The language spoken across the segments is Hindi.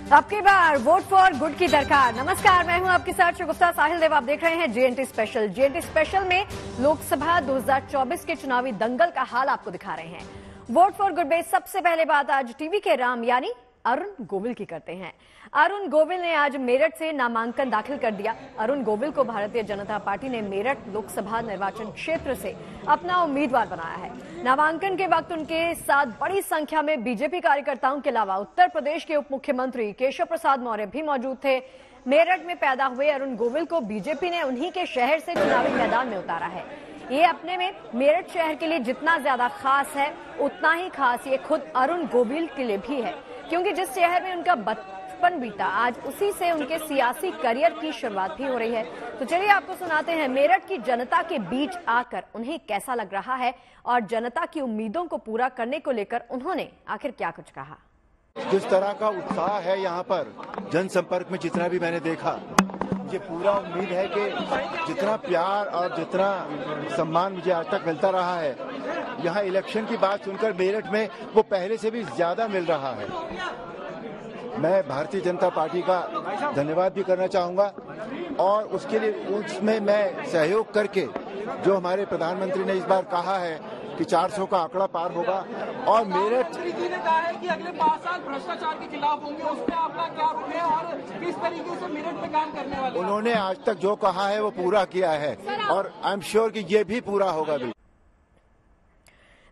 आपकी बार वोट फॉर गुड की दरकार। नमस्कार, मैं हूं आपके साथ शगुफ्ता साहिल देव। आप देख रहे हैं जेएनटी स्पेशल। जेएनटी स्पेशल में लोकसभा 2024 के चुनावी दंगल का हाल आपको दिखा रहे हैं। वोट फॉर गुड में सबसे पहले बात आज टीवी के राम यानी अरुण गोविल की करते हैं। अरुण गोविल ने आज मेरठ से नामांकन दाखिल कर दिया। अरुण गोविल को भारतीय जनता पार्टी ने मेरठ लोकसभा निर्वाचन क्षेत्र से अपना उम्मीदवार बनाया है। नामांकन के वक्त उनके साथ बड़ी संख्या में बीजेपी कार्यकर्ताओं के अलावा उत्तर प्रदेश के उप मुख्यमंत्री केशव प्रसाद मौर्य भी मौजूद थे। मेरठ में पैदा हुए अरुण गोविल को बीजेपी ने उन्हीं के शहर से चुनावी मैदान में उतारा है। ये अपने में मेरठ शहर के लिए जितना ज्यादा खास है, उतना ही खास ये खुद अरुण गोविल के लिए भी है, क्योंकि जिस शहर में उनका बचपन बीता, आज उसी से उनके सियासी करियर की शुरुआत भी हो रही है। तो चलिए आपको सुनाते हैं मेरठ की जनता के बीच आकर उन्हें कैसा लग रहा है और जनता की उम्मीदों को पूरा करने को लेकर उन्होंने आखिर क्या कुछ कहा। जिस तरह का उत्साह है यहाँ पर जनसंपर्क में, जितना भी मैंने देखा, मुझे पूरा उम्मीद है कि जितना प्यार और जितना सम्मान मुझे आज तक मिलता रहा है, यहाँ इलेक्शन की बात सुनकर मेरठ में वो पहले से भी ज्यादा मिल रहा है। मैं भारतीय जनता पार्टी का धन्यवाद भी करना चाहूंगा और उसके लिए उसमें मैं सहयोग करके जो हमारे प्रधानमंत्री ने इस बार कहा है कि 400 का आंकड़ा पार होगा और मेरठ ने कहा है कि अगले 5 साल भ्रष्टाचार के खिलाफ होंगे, उसमें आपका क्या रोल है और किस तरीके से मेरठ में काम करने वाले? उन्होंने आज तक जो कहा है वो पूरा किया है और आई एम श्योर कि ये भी पूरा होगा भी।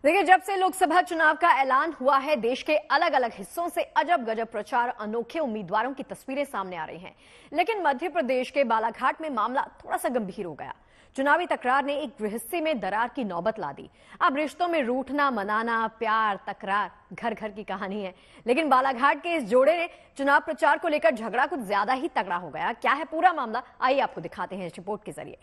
देखिए, जब से लोकसभा चुनाव का ऐलान हुआ है, देश के अलग अलग हिस्सों से अजब गजब प्रचार, अनोखे उम्मीदवारों की तस्वीरें सामने आ रही हैं। लेकिन मध्य प्रदेश के बालाघाट में मामला थोड़ा सा गंभीर हो गया। चुनावी तकरार ने एक गृहस्थी में दरार की नौबत ला दी। अब रिश्तों में रूठना, मनाना, प्यार, तकरार घर घर की कहानी है। लेकिन बालाघाट के इस जोड़े ने चुनाव प्रचार को लेकर झगड़ा कुछ ज्यादा ही तगड़ा हो गया। क्या है पूरा मामला, आइए आपको दिखाते हैं इस रिपोर्ट के जरिए।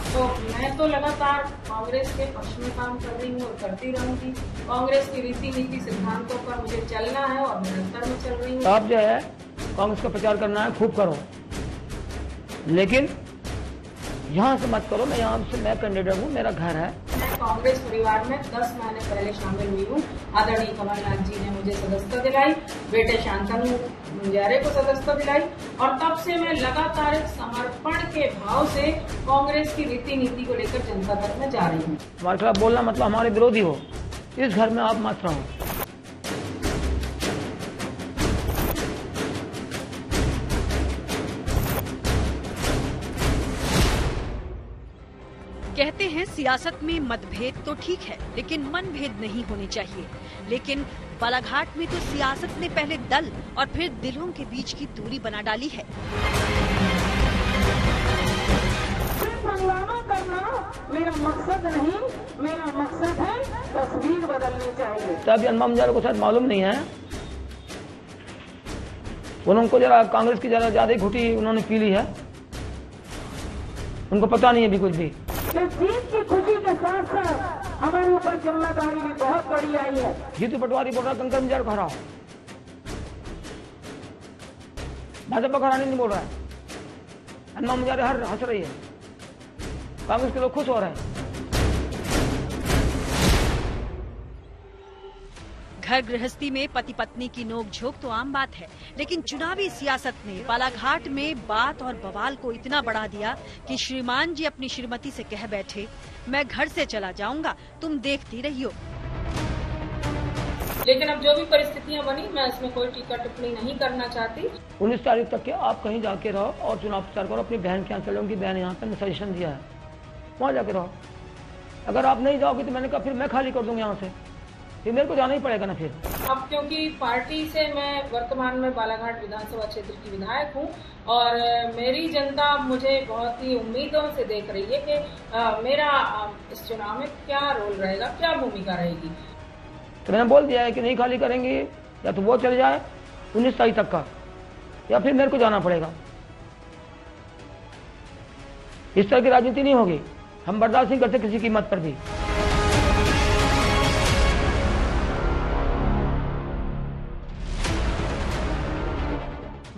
तो मैं तो लगातार कांग्रेस के पक्ष में काम कर रही हूँ और करती रहूंगी। कांग्रेस की रीति नीति सिद्धांतों पर मुझे चलना है और निरंतर में चल रही हूँ। आप जो है कांग्रेस का प्रचार करना है, खूब करो, लेकिन यहाँ से मत करो। मैं कैंडिडेट हूँ, मेरा घर है। मैं कांग्रेस परिवार में 10 महीने पहले शामिल हुई हूँ। आदरणीय कमलनाथ जी ने मुझे सदस्यता दिलाई, बेटे शांतनु मुंजारे को सदस्यता दिलाई और तब से मैं लगातार एक समर्पण के भाव से कांग्रेस की रीति नीति को लेकर जनता तक में जा रही हूँ। हमारे खिलाफ बोलना मतलब हमारे विरोधी हो। इस घर में आप मत रहो। कहते हैं सियासत में मतभेद तो ठीक है, लेकिन मनभेद नहीं होने चाहिए। लेकिन बालाघाट में तो सियासत ने पहले दल और फिर दिलों के बीच की दूरी बना डाली है। हंगामा करना मेरा मकसद नहीं, मेरा मकसद है तस्वीर बदलनी चाहिए। तब अनमोल मुंजारे को शायद मालूम नहीं है, उनको जरा कांग्रेस की जरा ज्यादा घुटी उन्होंने पी ली है। उनको पता नहीं है भी कुछ भी। जीत की खुशी के साथ साथ हमारे ऊपर जिम्मेदारी भी बहुत बड़ी आई है। जीतू पटवारी बोल रहा कंकर मुंजारे को हराओ, भाजपा को हराने नहीं बोल रहा है। अनमोल मुंजारे हर हंस रही है, कांग्रेस के लोग खुश हो रहे हैं। घर गृहस्थी में पति पत्नी की नोकझोंक तो आम बात है, लेकिन चुनावी सियासत ने बालाघाट में बात और बवाल को इतना बढ़ा दिया कि श्रीमान जी अपनी श्रीमती से कह बैठे, मैं घर से चला जाऊंगा, तुम देखती रहियो। लेकिन अब जो भी परिस्थितियां बनी, मैं इसमें कोई टीका टिप्पणी नहीं करना चाहती। 19 तारीख तक के आप कहीं जाके रहो और चुनाव प्रचार करो। अपनी बहन के यहाँ चलो, उनकी बहन यहाँ पे मैं सजेशन दिया है, वहाँ जाके रहो। अगर आप नहीं जाओगे तो मैंने कहा फिर मैं खाली कर दूंगा यहाँ से, फिर मेरे को जाना ही पड़ेगा ना फिर। अब क्योंकि पार्टी से मैं वर्तमान में बालाघाट विधानसभा क्षेत्र की विधायक हूँ और मेरी जनता मुझे बहुत ही उम्मीदों से देख रही है कि मेरा इस चुनाव में क्या रोल रहेगा, क्या भूमिका रहेगी। तो मैंने बोल दिया है कि नहीं खाली करेंगे, या तो वो चले जाए 19 तारीख तक का, या फिर मेरे को जाना पड़ेगा। इस तरह की राजनीति नहीं होगी, हम बर्दाश्त नहीं करते किसी कीमत पर भी।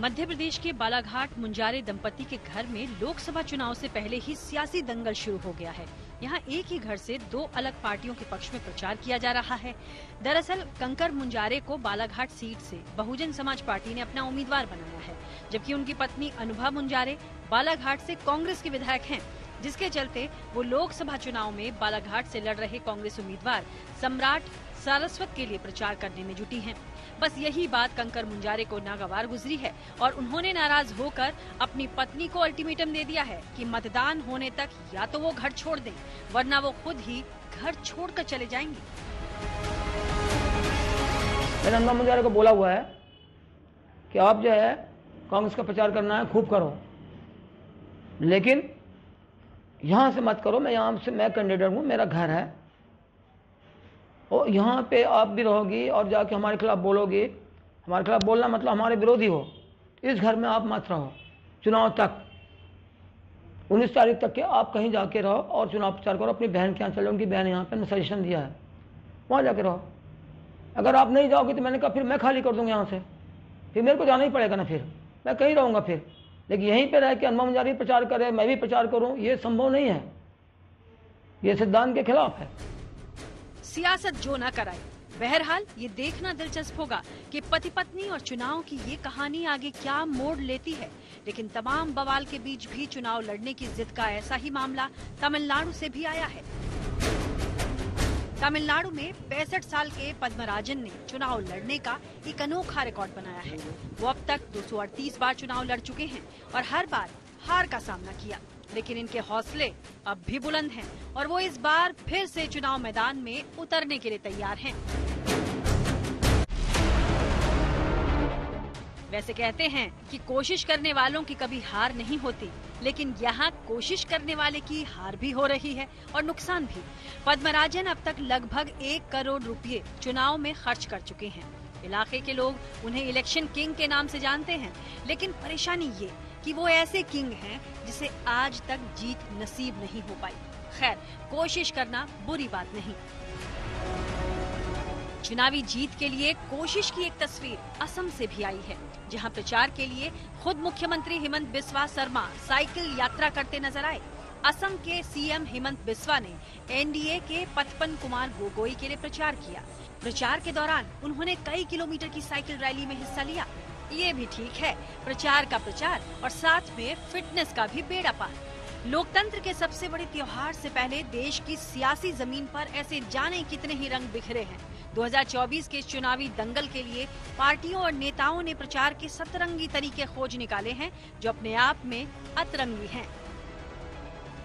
मध्य प्रदेश के बालाघाट मुंजारे दंपति के घर में लोकसभा चुनाव से पहले ही सियासी दंगल शुरू हो गया है। यहाँ एक ही घर से दो अलग पार्टियों के पक्ष में प्रचार किया जा रहा है। दरअसल कंकर मुंजारे को बालाघाट सीट से बहुजन समाज पार्टी ने अपना उम्मीदवार बनाया है, जबकि उनकी पत्नी अनुभा मुंजारे बालाघाट से कांग्रेस के विधायक हैं, जिसके चलते वो लोकसभा चुनाव में बालाघाट से लड़ रहे कांग्रेस उम्मीदवार सम्राट सारस्वत के लिए प्रचार करने में जुटी हैं। बस यही बात कंकर मुंजारे को नागवार गुजरी है और उन्होंने नाराज होकर अपनी पत्नी को अल्टीमेटम दे दिया है कि मतदान होने तक या तो वो घर छोड़ दें, वरना वो खुद ही घर छोड़कर चले जाएंगे। मैंने अनुभा मुंजारे को बोला हुआ है कि आप जो है कांग्रेस का प्रचार करना है खूब करो, लेकिन यहाँ से मत करो। मैं कैंडिडेट हूँ, मेरा घर है और यहाँ पे आप भी रहोगी और जाके हमारे खिलाफ बोलोगी। हमारे खिलाफ बोलना मतलब हमारे विरोधी हो। इस घर में आप मत रहो चुनाव तक, 19 तारीख तक के आप कहीं जाके रहो और चुनाव प्रचार करो। अपनी बहन के यहाँ चलो, उनकी बहन यहाँ पे मैं सजेशन दिया है, वहाँ जाके रहो। अगर आप नहीं जाओगे तो मैंने कहा फिर मैं खाली कर दूंगा यहाँ से, फिर मेरे को जाना ही पड़ेगा ना, फिर मैं कहीं रहूँगा फिर। लेकिन यहीं पे रह के अनुभा मुंजारी प्रचार करे, मैं भी प्रचार करूँ, ये संभव नहीं है, ये सिद्धांत के खिलाफ है। सियासत जो न कराए। बहरहाल ये देखना दिलचस्प होगा कि पति पत्नी और चुनाव की ये कहानी आगे क्या मोड़ लेती है। लेकिन तमाम बवाल के बीच भी चुनाव लड़ने की जिद का ऐसा ही मामला तमिलनाडु से भी आया है। तमिलनाडु में 65 साल के पद्मराजन ने चुनाव लड़ने का एक अनोखा रिकॉर्ड बनाया है। वो अब तक 238 बार चुनाव लड़ चुके हैं और हर बार हार का सामना किया, लेकिन इनके हौसले अब भी बुलंद हैं और वो इस बार फिर से चुनाव मैदान में उतरने के लिए तैयार हैं। वैसे कहते हैं कि कोशिश करने वालों की कभी हार नहीं होती, लेकिन यहाँ कोशिश करने वाले की हार भी हो रही है और नुकसान भी। पद्मराजन अब तक लगभग 1 करोड़ रुपए चुनाव में खर्च कर चुके हैं। इलाके के लोग उन्हें इलेक्शन किंग के नाम से जानते हैं, लेकिन परेशानी ये कि वो ऐसे किंग हैं जिसे आज तक जीत नसीब नहीं हो पाई। खैर, कोशिश करना बुरी बात नहीं। चुनावी जीत के लिए कोशिश की एक तस्वीर असम से भी आई है, जहां प्रचार के लिए खुद मुख्यमंत्री हिमंत बिस्वा शर्मा साइकिल यात्रा करते नजर आए। असम के सीएम हिमंत बिस्वा ने एनडीए के पचपन कुमार गोगोई के लिए प्रचार किया। प्रचार के दौरान उन्होंने कई किलोमीटर की साइकिल रैली में हिस्सा लिया। ये भी ठीक है, प्रचार का प्रचार और साथ में फिटनेस का भी बेड़ा पार। लोकतंत्र के सबसे बड़े त्योहार से पहले देश की सियासी जमीन पर ऐसे जाने कितने ही रंग बिखरे हैं। 2024 के चुनावी दंगल के लिए पार्टियों और नेताओं ने प्रचार के सतरंगी तरीके खोज निकाले हैं, जो अपने आप में अतरंगी हैं।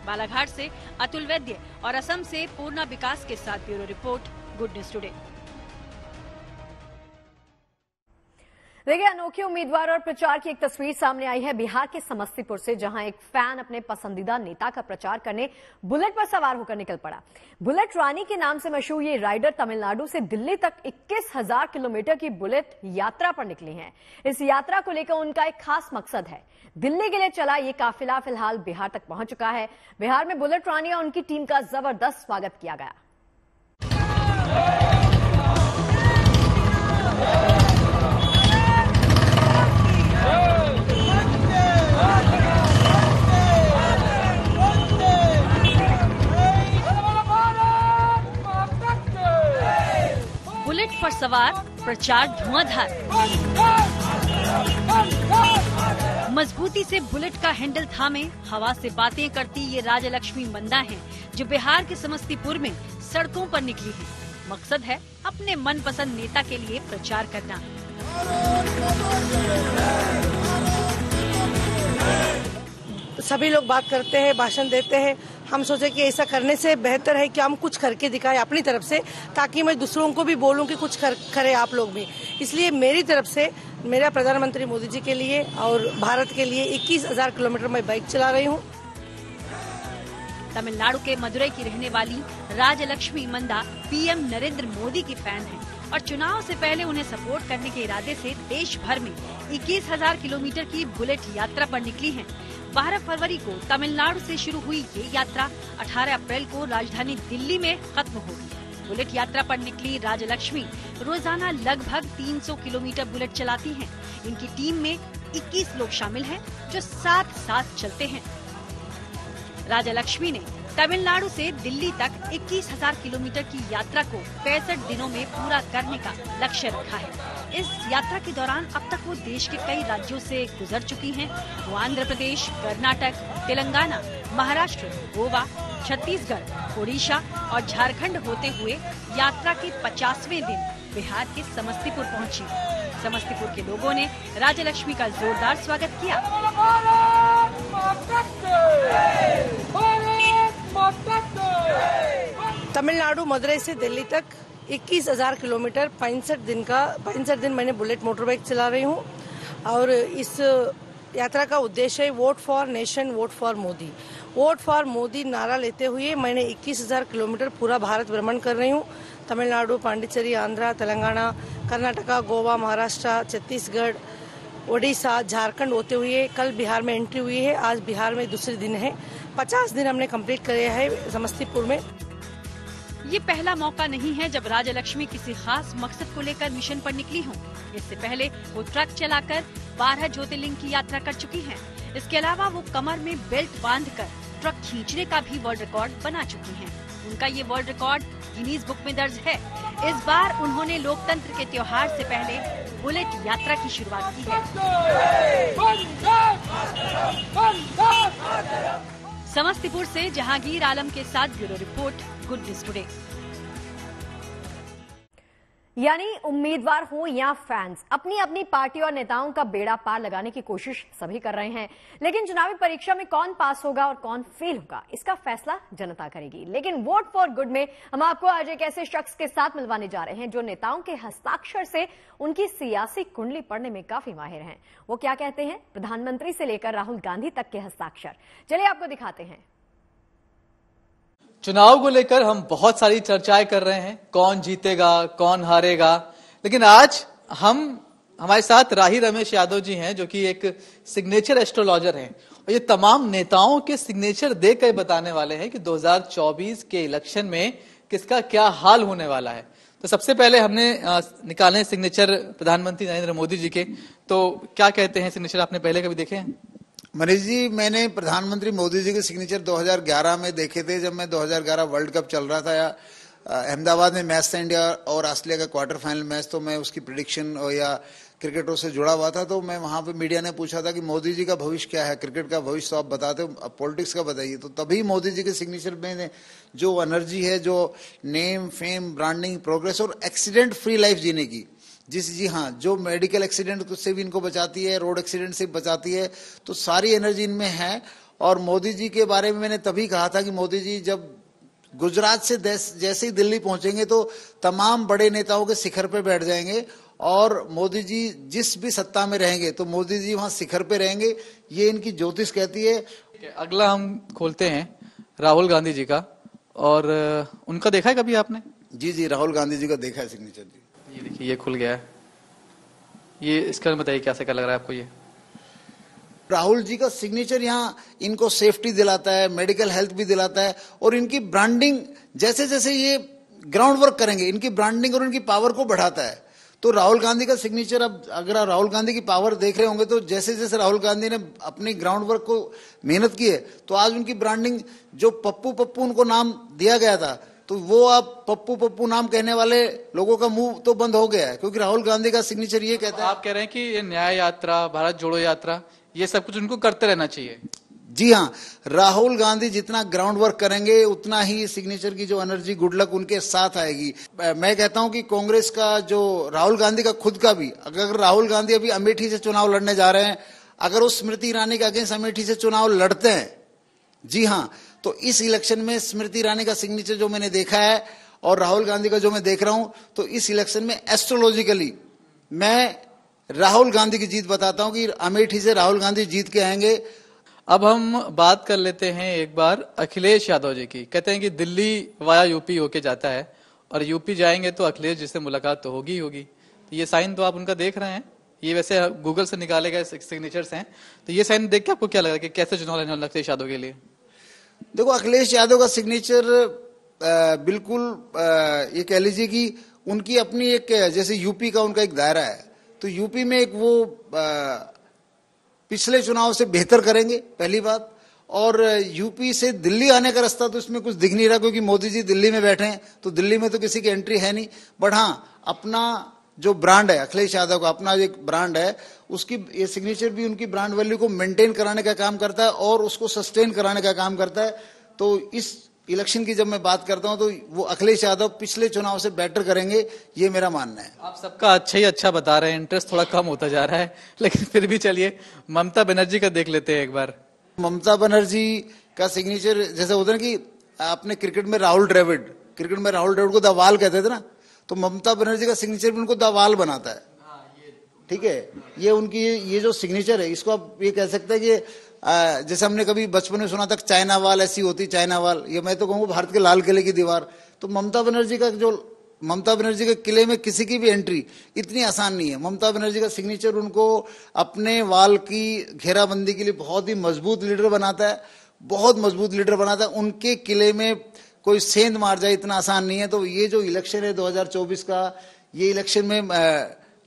बालाघाट से अतुल वैद्य और असम से पूर्णा विकास के साथ bureau report, good news today. देखिए, अनोखे उम्मीदवार और प्रचार की एक तस्वीर सामने आई है बिहार के समस्तीपुर से, जहां एक फैन अपने पसंदीदा नेता का प्रचार करने बुलेट पर सवार होकर निकल पड़ा। बुलेट रानी के नाम से मशहूर ये राइडर तमिलनाडु से दिल्ली तक 21,000 किलोमीटर की बुलेट यात्रा पर निकले हैं। इस यात्रा को लेकर उनका एक खास मकसद है। दिल्ली के लिए चला ये काफिला फिलहाल बिहार तक पहुंच चुका है। बिहार में बुलेट रानी और उनकी टीम का जबरदस्त स्वागत किया गया। बुलेट पर सवार प्रचार धुआंधार। मजबूती से बुलेट का हैंडल थामे हवा से बातें करती ये राजलक्ष्मी मंदा हैं, जो बिहार के समस्तीपुर में सड़कों पर निकली हैं। मकसद है अपने मनपसंद नेता के लिए प्रचार करना। सभी लोग बात करते हैं, भाषण देते हैं। हम सोचे कि ऐसा करने से बेहतर है कि हम कुछ करके दिखाएं अपनी तरफ से, ताकि मैं दूसरों को भी बोलूं कि कुछ करें आप लोग भी। इसलिए मेरी तरफ से मेरा प्रधानमंत्री मोदी जी के लिए और भारत के लिए 21,000 किलोमीटर मैं बाइक चला रही हूं। तमिलनाडु के मदुरई की रहने वाली राजलक्ष्मी मंदा पीएम नरेंद्र मोदी की फैन हैं और चुनाव से पहले उन्हें सपोर्ट करने के इरादे से देश भर में 21,000 किलोमीटर की बुलेट यात्रा पर निकली हैं। 12 फरवरी को तमिलनाडु से शुरू हुई ये यात्रा 18 अप्रैल को राजधानी दिल्ली में खत्म होगी। बुलेट यात्रा पर निकली राजलक्ष्मी रोजाना लगभग 300 किलोमीटर बुलेट चलाती हैं। इनकी टीम में 21 लोग शामिल हैं, जो साथ साथ चलते हैं। राजलक्ष्मी ने तमिलनाडु से दिल्ली तक 21,000 किलोमीटर की यात्रा को 65 दिनों में पूरा करने का लक्ष्य रखा है। इस यात्रा के दौरान अब तक वो देश के कई राज्यों से गुजर चुकी हैं। वो आंध्र प्रदेश, कर्नाटक, तेलंगाना, महाराष्ट्र, गोवा, छत्तीसगढ़, ओडिशा और झारखंड होते हुए यात्रा के 50वें दिन बिहार के समस्तीपुर पहुंची। समस्तीपुर के लोगों ने राजलक्ष्मी का जोरदार स्वागत किया। तमिलनाडु मदुरई से दिल्ली तक 21,000 किलोमीटर 65 दिन मैंने बुलेट मोटर बाइक चला रही हूँ। और इस यात्रा का उद्देश्य है vote for nation, vote for Modi. Vote for Modi नारा लेते हुए मैंने 21,000 किलोमीटर पूरा भारत भ्रमण कर रही हूँ। तमिलनाडु, पांडिचेरी, आंध्रा, तेलंगाना, कर्नाटका, गोवा, महाराष्ट्र, छत्तीसगढ़, ओडिशा, झारखंड होते हुए कल बिहार में एंट्री हुई है। आज बिहार में दूसरे दिन है। 50 दिन हमने कंप्लीट करे है समस्तीपुर में। ये पहला मौका नहीं है जब राजलक्ष्मी किसी खास मकसद को लेकर मिशन पर निकली हों। इससे पहले वो ट्रक चलाकर 12 ज्योतिर्लिंग की यात्रा कर चुकी हैं। इसके अलावा वो कमर में बेल्ट बांधकर ट्रक खींचने का भी वर्ल्ड रिकॉर्ड बना चुकी हैं। उनका ये वर्ल्ड रिकॉर्ड गिनीज बुक में दर्ज है। इस बार उन्होंने लोकतंत्र के त्योहार से पहले बुलेट यात्रा की शुरुआत की है। समस्तीपुर से जहांगीर आलम के साथ bureau report, good news today. यानी उम्मीदवार हो या फैंस, अपनी अपनी पार्टी और नेताओं का बेड़ा पार लगाने की कोशिश सभी कर रहे हैं। लेकिन चुनावी परीक्षा में कौन पास होगा और कौन फेल होगा, इसका फैसला जनता करेगी। लेकिन वोट फॉर गुड में हम आपको आज एक ऐसे शख्स के साथ मिलवाने जा रहे हैं जो नेताओं के हस्ताक्षर से उनकी सियासी कुंडली पढ़ने में काफी माहिर हैं। वो क्या कहते हैं, प्रधानमंत्री से लेकर राहुल गांधी तक के हस्ताक्षर। चलिए आपको दिखाते हैं। चुनाव को लेकर हम बहुत सारी चर्चाएं कर रहे हैं, कौन जीतेगा, कौन हारेगा। लेकिन आज हमारे साथ राही रमेश यादव जी हैं, जो कि एक सिग्नेचर एस्ट्रोलॉजर हैं, और ये तमाम नेताओं के सिग्नेचर देकर बताने वाले हैं कि 2024 के इलेक्शन में किसका क्या हाल होने वाला है। तो सबसे पहले हमने निकाले सिग्नेचर प्रधानमंत्री नरेंद्र मोदी जी के। तो क्या कहते हैं सिग्नेचर, आपने पहले कभी देखे हैं? मनीष जी, मैंने प्रधानमंत्री मोदी जी के सिग्नेचर 2011 में देखे थे, जब मैं 2011 वर्ल्ड कप चल रहा था या अहमदाबाद में मैच था इंडिया और ऑस्ट्रेलिया का क्वार्टर फाइनल मैच। तो मैं उसकी प्रेडिक्शन या क्रिकेटरों से जुड़ा हुआ था। तो मैं वहां पे मीडिया ने पूछा था कि मोदी जी का भविष्य क्या है, क्रिकेट का भविष्य तो आप बताते हो, अब पॉलिटिक्स का बताइए। तो तभी मोदी जी के सिग्नेचर में जो एनर्जी है, जो नेम, फेम, ब्रांडिंग, प्रोग्रेस और एक्सीडेंट फ्री लाइफ जीने की, जी हाँ, जो मेडिकल एक्सीडेंट से भी इनको बचाती है, रोड एक्सीडेंट से बचाती है, तो सारी एनर्जी इनमें है। और मोदी जी के बारे में मैंने तभी कहा था कि मोदी जी जब गुजरात से जैसे ही दिल्ली पहुंचेंगे तो तमाम बड़े नेताओं के शिखर पे बैठ जाएंगे, और मोदी जी जिस भी सत्ता में रहेंगे तो मोदी जी वहां शिखर पे रहेंगे, ये इनकी ज्योतिष कहती है। अगला हम खोलते हैं राहुल गांधी जी का, और उनका देखा है कभी आपने? जी, राहुल गांधी जी का देखा है सिग्नेचर जी। ये देखिए, ये खुल गया है। ये इसका बताइए कैसे क्या लग रहा है आपको? ये राहुल जी का सिग्नेचर यहाँ इनको सेफ्टी दिलाता है, मेडिकल हेल्थ भी दिलाता है, और इनकी ब्रांडिंग जैसे जैसे ये ग्राउंड वर्क करेंगे, इनकी ब्रांडिंग और इनकी पावर को बढ़ाता है। तो राहुल गांधी का सिग्नेचर, अब अगर आप राहुल गांधी की पावर देख रहे होंगे तो जैसे जैसे राहुल गांधी ने अपनी ग्राउंड वर्क को मेहनत की है, तो आज उनकी ब्रांडिंग, जो पप्पू उनको नाम दिया गया था, तो वो आप पप्पू नाम कहने वाले लोगों का मुंह तो बंद हो गया है, क्योंकि राहुल गांधी का सिग्नेचर ये कहता है। आप कह रहे हैं कि ये न्याय यात्रा, भारत जोड़ो यात्रा, ये सब कुछ उनको करते रहना चाहिए। जी हाँ, राहुल गांधी जितना ग्राउंड वर्क करेंगे उतना ही सिग्नेचर की जो एनर्जी, गुड लक उनके साथ आएगी। मैं कहता हूं कि कांग्रेस का, जो राहुल गांधी का खुद का भी, अगर राहुल गांधी अभी अमेठी से चुनाव लड़ने जा रहे हैं, अगर वो स्मृति ईरानी के अगेंस्ट अमेठी से चुनाव लड़ते हैं, जी हाँ, तो इस इलेक्शन में स्मृति ईरानी का सिग्नेचर जो मैंने देखा है और राहुल गांधी का जो मैं देख रहा हूं, तो इस इलेक्शन में एस्ट्रोलॉजिकली मैं राहुल गांधी की जीत बताता हूं कि अमेठी से राहुल गांधी जीत के आएंगे। अब हम बात कर लेते हैं एक बार अखिलेश यादव जी की। कहते हैं कि दिल्ली वाया यूपी होके जाता है, और यूपी जाएंगे तो अखिलेश जी से मुलाकात तो होगी ही होगी। तो ये साइन तो आप उनका देख रहे हैं, ये वैसे गूगल से निकाले गए सिग्नेचर्स हैं। तो ये साइन देख के आपको क्या लगा कि कैसे चुनाव लड़ने वाला अखिलेश यादव के लिए? देखो, अखिलेश यादव का सिग्नेचर बिल्कुल ये कह लीजिए कि उनकी अपनी एक, जैसे यूपी का उनका एक दायरा है, तो यूपी में एक वो पिछले चुनाव से बेहतर करेंगे, पहली बात। और यूपी से दिल्ली आने का रास्ता तो इसमें कुछ दिख नहीं रहा, क्योंकि मोदी जी दिल्ली में बैठे हैं, तो दिल्ली में तो किसी की एंट्री है नहीं। बट हाँ, अपना जो ब्रांड है, अखिलेश यादव का अपना एक ब्रांड है, उसकी ये सिग्नेचर भी उनकी ब्रांड वैल्यू को मेंटेन कराने का काम करता है और उसको सस्टेन कराने का काम करता है। तो इस इलेक्शन की जब मैं बात करता हूं तो वो अखिलेश यादव पिछले चुनाव से बेटर करेंगे, ये मेरा मानना है। आप सबका अच्छा ही अच्छा बता रहे हैं, इंटरेस्ट थोड़ा कम होता जा रहा है, लेकिन फिर भी चलिए ममता बनर्जी का देख लेते हैं एक बार। ममता बनर्जी का सिग्नेचर जैसे होता है कि आपने क्रिकेट में राहुल द्रविड़ को द वाल कहते थे ना, तो ममता बनर्जी का सिग्नेचर भी उनको द वाल बनाता है। ठीक है, ये उनकी ये जो सिग्नेचर है, इसको आप ये कह सकते हैं कि जैसे हमने कभी बचपन में सुना था चाइना वाल ऐसी होती, चाइना वाल, ये मैं तो कहूँगा भारत के लाल किले की दीवार। तो ममता बनर्जी के किले में किसी की भी एंट्री इतनी आसान नहीं है। ममता बनर्जी का सिग्नेचर उनको अपने वाल की घेराबंदी के लिए बहुत ही मजबूत लीडर बनाता है, बहुत मजबूत लीडर बनाता है। उनके किले में कोई सेंध मार जाए इतना आसान नहीं है। तो ये जो इलेक्शन है 2024 का, ये इलेक्शन में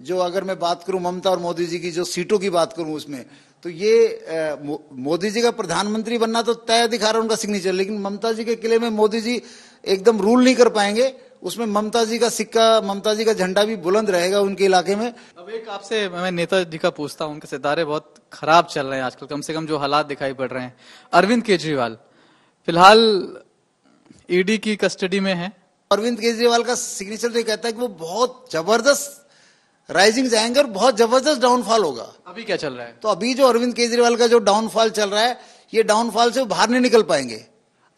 जो अगर मैं बात करूं ममता और मोदी जी की जो सीटों की बात करूं उसमें, तो ये मोदी जी का प्रधानमंत्री बनना तो तय दिखा रहा है उनका सिग्नेचर, लेकिन ममता जी के किले में मोदी जी एकदम रूल नहीं कर पाएंगे। उसमें ममता जी का सिक्का, ममता जी का झंडा भी बुलंद रहेगा उनके इलाके में। अब एक आपसे मैं नेताजी का पूछता हूं, उनके सितारे बहुत खराब चल रहे हैं आजकल, कम से कम जो हालात दिखाई पड़ रहे हैं। अरविंद केजरीवाल फिलहाल ईडी की कस्टडी में है। अरविंद केजरीवाल का सिग्नेचर तो कहता है कि वो बहुत जबरदस्त राइजिंग जाएंगे और बहुत जबरदस्त डाउनफॉल होगा। अभी क्या चल रहा है? तो अभी जो अरविंद केजरीवाल का जो डाउनफॉल चल रहा है, ये डाउनफॉल से वो बाहर नहीं निकल पाएंगे।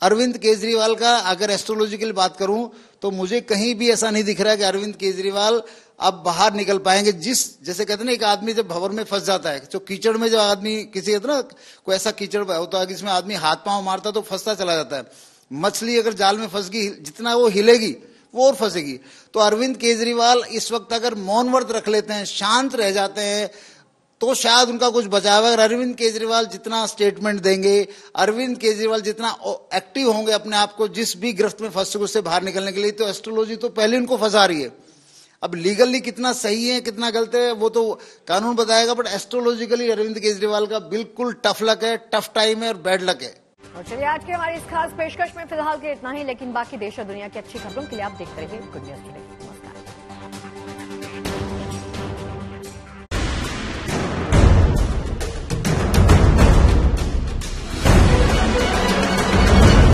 अरविंद केजरीवाल का अगर एस्ट्रोलॉजिकल बात करूं तो मुझे कहीं भी ऐसा नहीं दिख रहा है कि अरविंद केजरीवाल अब बाहर निकल पाएंगे। जैसे कहते हैं ना, एक आदमी जब भंवर में फंस जाता है, जो कीचड़ में जो आदमी किसी कहते ना कोई ऐसा कीचड़ होता है जिसमें आदमी हाथ पांव मारता तो फंसता चला जाता है। मछली अगर जाल में फंस गई, जितना वो हिलेगी वो और फंसेगी। तो अरविंद केजरीवाल इस वक्त अगर मौन व्रत रख लेते हैं, शांत रह जाते हैं, तो शायद उनका कुछ बचाव है। अगर अरविंद केजरीवाल जितना स्टेटमेंट देंगे, अरविंद केजरीवाल जितना एक्टिव होंगे अपने आप को जिस भी गिरफ्त में फंसे उससे बाहर निकलने के लिए, तो एस्ट्रोलॉजी तो पहले उनको फंसा रही है। अब लीगली कितना सही है कितना गलत है वो तो कानून बताएगा, बट एस्ट्रोलॉजिकली अरविंद केजरीवाल का बिल्कुल टफ लक है, टफ टाइम है और बैड लक है। और चलिए आज की हमारी इस खास पेशकश में फिलहाल के इतना ही, लेकिन बाकी देश और दुनिया की अच्छी खबरों के लिए आप देखते रहिए गुड न्यूज टुडे।